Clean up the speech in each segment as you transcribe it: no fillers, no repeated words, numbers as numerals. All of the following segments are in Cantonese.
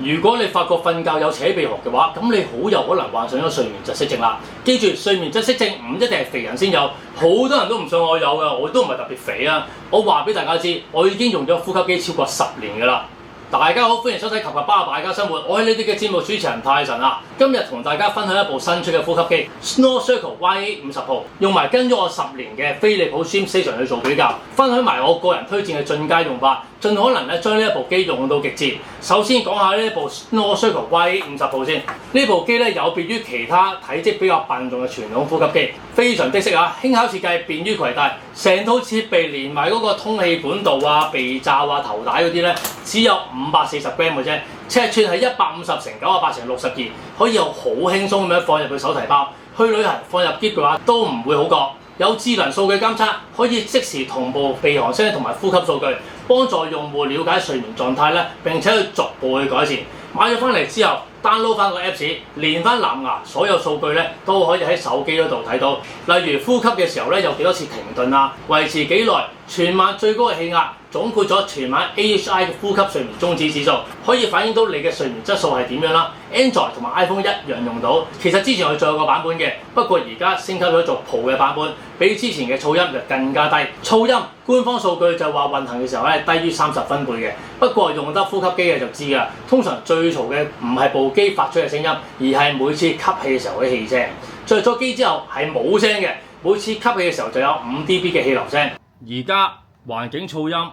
如果你發覺瞓覺有扯鼻鼾嘅話，咁你好有可能患上咗睡眠窒息症啦。記住，睡眠窒息症唔一定係肥人先有，好多人都唔信我有㗎，我都唔係特別肥啊。我話俾大家知，我已經用咗呼吸機超過10年㗎啦。大家好，歡迎收睇《及巴大家生活》，我係你哋嘅節目主持人泰神啊。今日同大家分享一部新出嘅呼吸機 Snorecircle YA50 Pro， 用埋跟咗我10年嘅飛利浦 StreamStation 去做比較，分享埋我個人推薦嘅進階用法，盡可能咧將呢一部機用到極致。首先講下呢一部 Snorecircle YA50 Pro 先，呢部機咧有別於其他體積比較笨重嘅傳統呼吸機，非常的適啊，輕巧設計，便於攜帶，成套設備連埋嗰個通氣管道啊、鼻罩啊、頭帶嗰啲咧，只有540 gram 嘅啫，尺寸係150×98×62，可以又好輕鬆咁樣放入去手提包，去旅行放入篋嘅話都唔會好覺。有智能數據監測，可以即時同步鼻鼾聲同埋呼吸數據，幫助用戶了解睡眠狀態咧，並且去逐步去改善。買咗翻嚟之後 ，download 翻個 Apps， 連翻藍牙，所有數據咧都可以喺手機嗰度睇到。例如呼吸嘅時候咧，有幾多次停頓啊，維持幾耐，全晚最高嘅氣壓，總括咗全晚 AHI 嘅呼吸睡眠中止指數，可以反映到你嘅睡眠質素係點樣啦。Android 同埋 iPhone 一樣用到。其實之前我仲有個版本嘅，不過而家升級咗做 Pro 嘅版本，比之前嘅噪音就更加低。噪音官方數據就話運行嘅時候咧低於30分貝嘅，不過用得呼吸機嘅就知㗎。通常最嘈嘅唔係部機發出嘅聲音，而係每次吸氣嘅時候嘅氣聲。着咗機之後係冇聲嘅，每次吸氣嘅時候就有5 dB 嘅氣流聲。而家環境噪音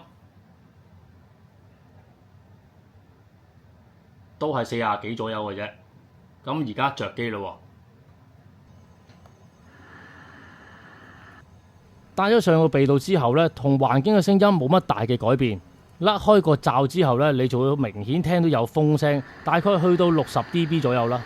都係40幾左右嘅啫，咁而家着機啦喎，戴咗上個鼻道之後咧，同環境嘅聲音冇乜大嘅改變。甩開個罩之後咧，你就會明顯聽到有風聲，大概去到60 dB 左右啦。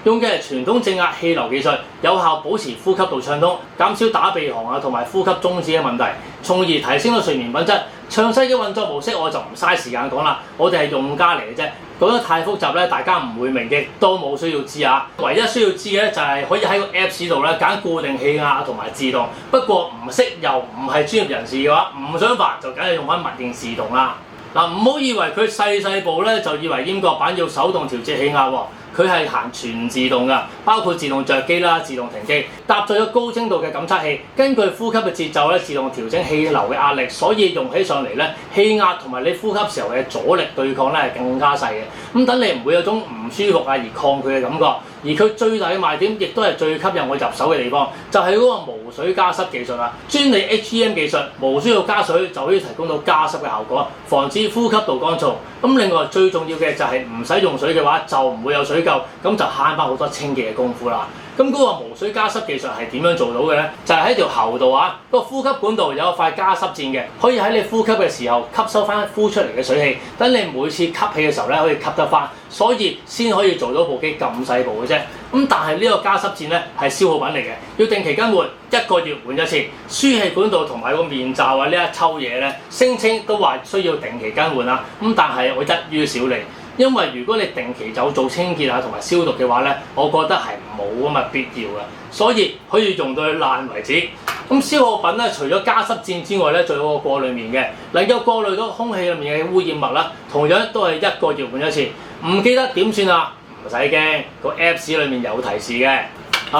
用嘅係傳統正壓氣流技術，有效保持呼吸道暢通，減少打鼻鼾啊同埋呼吸中止嘅問題，從而提升到睡眠品質。詳細嘅運作模式我就唔嘥時間講啦，我哋係用家嚟嘅啫，講得太複雜咧，大家唔會明嘅，都冇需要知啊。唯一需要知嘅咧就係可以喺個 Apps 度咧揀固定氣壓同埋自動。不過唔識又唔係專業人士嘅話，唔想煩就梗係用翻默認自動啦。嗱，唔好以為佢細部咧就以為閹割版要手動調節氣壓喎。佢係行全自動㗎，包括自動着機啦、自動停機，搭載咗高精度嘅感測器，根據呼吸嘅節奏咧，自動調整氣流嘅壓力，所以用起上嚟咧，氣壓同埋你呼吸時候嘅阻力對抗咧係更加細嘅。咁等你唔會有種唔舒服啊而抗拒嘅感覺。而佢最大嘅賣點，亦都係最吸引我入手嘅地方，就係嗰個無水加濕技術啦。專利 HEM 技術，無需要加水就可以提供到加濕嘅效果，防止呼吸道乾燥。咁另外最重要嘅就係唔使用水嘅話，就唔會有水垢，咁就慳翻好多清潔嘅功夫啦。咁嗰個無水加濕技術係點樣做到嘅咧？就係喺條喉度啊，個呼吸管道有一塊加濕墊嘅，可以喺你呼吸嘅時候吸收翻呼出嚟嘅水氣，等你每次吸氣嘅時候咧可以吸得翻，所以先可以做到部機咁細部嘅啫。咁但係呢個加濕墊咧係消耗品嚟嘅，要定期更換，1個月換一次。輸氣管道同埋個面罩啊呢一抽嘢咧，聲稱都話需要定期更換啊。咁但係我一於少理。因為如果你定期就做清潔啊同埋消毒嘅話咧，我覺得係冇咁嘅必要嘅，所以可以用到佢爛為止。咁消耗品咧，除咗加濕墊之外咧，仲有個過濾面嘅，能夠過濾到空氣裡面嘅污染物啦。同樣都係1個月換一次。唔記得點算啊？唔使驚，個 Apps 裡面有提示嘅。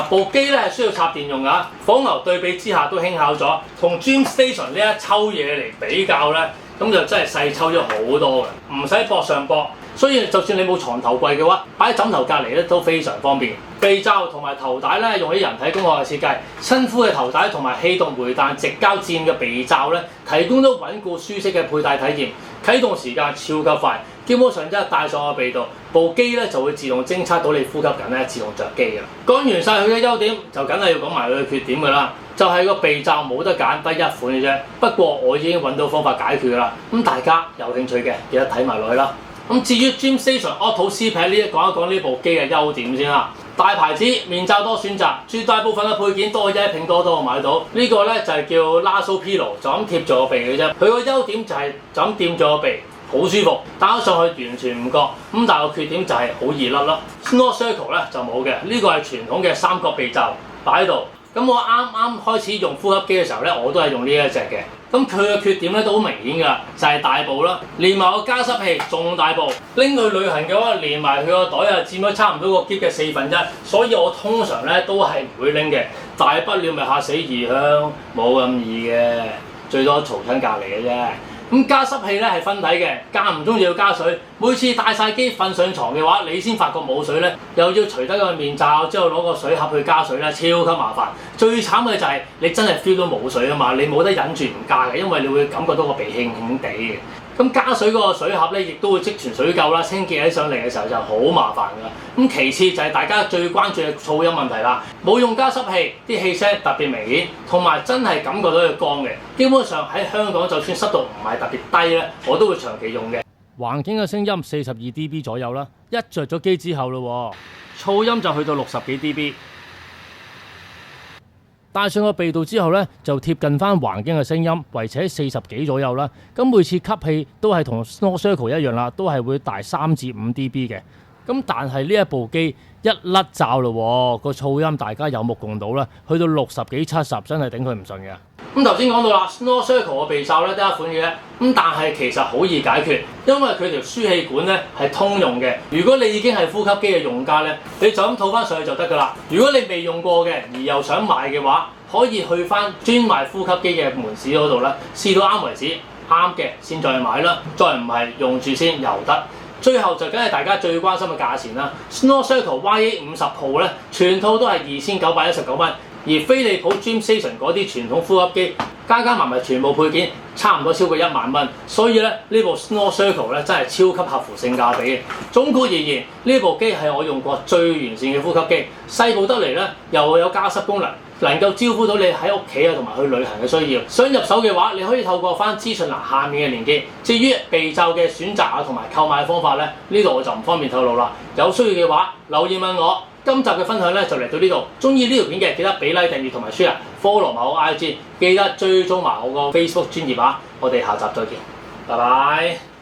部機咧係需要插電用㗎，火牛對比之下都輕巧咗，同 StreamStation 呢一抽嘢嚟比較咧，咁就真係細抽咗好多嘅，唔使駁上駁。所以就算你冇床頭櫃嘅話，擺喺枕頭隔離咧都非常方便。鼻罩同埋頭帶咧用喺人體工學嘅設計，親膚嘅頭帶同埋氣動回彈直膠墊嘅鼻罩咧，提供咗穩固舒適嘅佩戴體驗。啟動時間超級快，基本上一戴上個鼻度，部機咧就會自動偵測到你呼吸緊咧，自動着機㗎。講完晒佢嘅優點，就梗係要講埋佢嘅缺點㗎啦。就係個鼻罩冇得揀，得一款嘅啫。不過我已經揾到方法解決㗎啦。咁大家有興趣嘅記得睇埋落去啦。咁至於 StreamStation Auto CPAP 呢，講一講呢部機嘅優點先啦。大牌子面罩多選擇，絕大部分嘅配件都可以喺拼多多買到。呢個咧就係叫 Lasso Pillow，就咁貼住個鼻嘅啫。佢個優點就係就咁掂住個鼻，好舒服，戴咗上去完全唔覺。咁但係個缺點就係好易甩咯。Snorecircle 咧就冇嘅，呢個係傳統嘅三角鼻罩擺喺度。咁我啱啱開始用呼吸機嘅時候咧，我都係用呢一隻嘅。咁佢嘅缺點咧都好明顯㗎，就係大部啦，連埋個加濕器仲大部，拎去旅行嘅話，連埋佢個袋啊佔咗差唔多個篋嘅1/4，所以我通常咧都係唔會拎嘅，大不了咪嚇死異鄉，冇咁易嘅，最多嘈親隔離嘅啫。咁加濕器咧係分體嘅，間唔中要加水。每次帶晒機瞓上床嘅話，你先發覺冇水咧，又要除低個面罩之後攞個水盒去加水咧，超級麻煩。最慘嘅就係你真係 feel 到冇水啊嘛，你冇得忍住唔加嘅，因為你會感覺到個鼻輕輕地嘅。咁加水嗰個水盒咧，亦都會積存水垢啦，清潔起上嚟嘅時候就好麻煩㗎。咁其次就係大家最關注嘅噪音問題啦。冇用加濕器，啲氣聲特別明顯，同埋真係感覺到佢乾嘅。基本上喺香港，就算濕度唔係特別低咧，我都會長期用嘅。環境嘅聲音42 dB 左右啦，一着咗機之後咯，噪音就去到60幾 dB。戴上個鼻道之後咧，就貼近翻環境嘅聲音，維持喺40幾左右啦。咁每次吸氣都係同 Snow Circle 一樣啦，都係會大3至5 dB 嘅。咁但係呢一部機一甩罩咯，個噪音大家有目共睹啦，去到60幾70，真係頂佢唔順嘅。咁頭先講到啦 ，Snow Circle 嘅鼻罩咧得一款嘅，咁但係其實好易解決，因為佢條輸氣管咧係通用嘅。如果你已經係呼吸機嘅用家咧，你就咁套翻上去就得㗎啦。如果你未用過嘅而又想買嘅話，可以去翻專賣呼吸機嘅門市嗰度啦，試到啱為止，啱嘅先再買啦，再唔係用住先由得。最後就梗係大家最關心嘅價錢啦 ，Snow Circle YA50 Pro 咧，全套都係2919蚊，而飛利浦 Dream Station 嗰啲傳統呼吸機加埋全部配件，差唔多超過1萬蚊，所以咧呢部 Snow Circle 咧真係超級合乎性價比嘅。總括而言，呢部機係我用過最完善嘅呼吸機，細部得嚟咧又有加濕功能。能夠招呼到你喺屋企啊，同埋去旅行嘅需要。想入手嘅話，你可以透過翻資訊欄下面嘅連結。至於鼻罩嘅選擇啊，同埋購買方法咧，呢度我就唔方便透露啦。有需要嘅話，留言問我。今集嘅分享咧就嚟到呢度。中意呢條片嘅記得俾 like 訂閱同埋 share，follow 埋我 IG，記得追蹤埋我個 Facebook 專頁啊。我哋下集再見，拜拜。